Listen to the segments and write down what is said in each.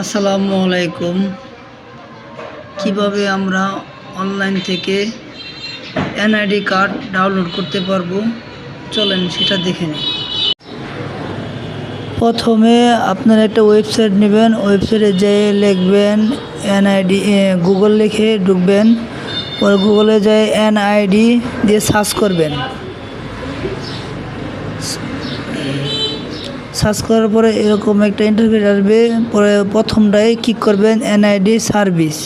আসসালামু আলাইকুম। কিভাবে আমরা অনলাইন থেকে এনআইডি কার্ড ডাউনলোড করতে পারবো, চলেন সেটা দেখে নিই। প্রথমে আপনারা একটা ওয়েবসাইট নেবেন, ওয়েবসাইটে যেয়ে লিখবেন এনআইডি, গুগল লিখে ঢুকবেন, পরে গুগলে যেয়ে এনআইডি দিয়ে সার্চ করবেন। সার্চ করার পরে এরকম একটা ইন্টারফেস আসবে, পরে প্রথমটায় ক্লিক করবেন এনআইডি সার্ভিস।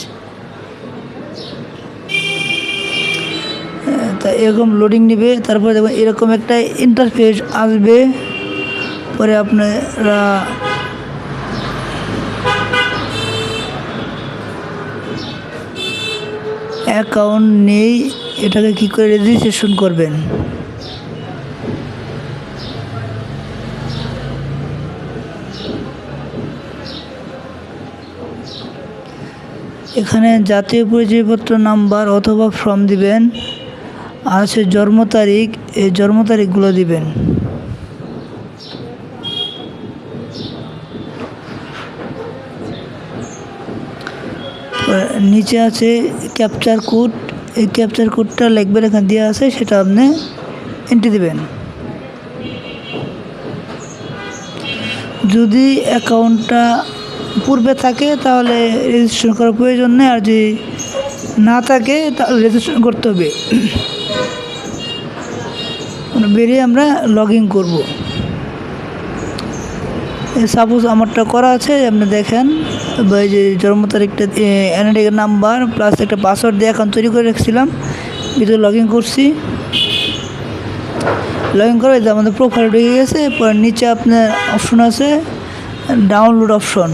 তা এরকম লোডিং নেবে, তারপরে দেখবেন এরকম একটা ইন্টারফেস আসবে। পরে আপনারা অ্যাকাউন্ট নেই, এটাকে কী করে রেজিস্ট্রেশন করবেন। এখানে জাতীয় পরিচয়পত্র নাম্বার অথবা ফর্ম দিবেন, আর আছে জন্ম তারিখ, এই জন্ম তারিখগুলো দিবেন। নিচে আছে ক্যাপচার কোড, এই ক্যাপচার কোডটা লিখবেন, এখানে দেওয়া আছে, সেটা আপনি এন্ট্রি দিবেন। যদি অ্যাকাউন্টটা পূর্বে থাকে তাহলে রেজিস্ট্রেশন করার প্রয়োজন নেই, আর যদি না থাকে তাহলে রেজিস্ট্রেশন করতে হবে। বেরিয়ে আমরা লগ ইন করবো। সাপোজ আমারটা করা আছে, আপনি দেখেন এই যে জন্ম তারিখটা, এনআইডি নাম্বার প্লাস একটা পাসওয়ার্ড দিয়ে অ্যাকাউন্ট তৈরি করে রেখেছিলাম, ভিতরে লগ ইন করছি। লগ ইন করে আমাদের প্রোফাইল ঢুকে গেছে। পরে নিচে আপনার অপশন আছে ডাউনলোড অপশন,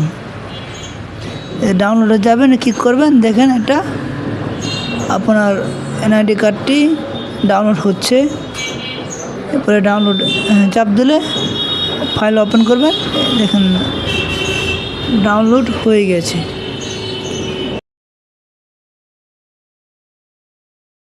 ডাউনলোডে যাবেন, ক্লিক করবেন, দেখেন এটা আপনার এনআইডি কার্ডটি ডাউনলোড হচ্ছে। এরপরে ডাউনলোড চাপ দিলে ফাইল ওপেন করবেন, দেখেন ডাউনলোড হয়ে গেছে।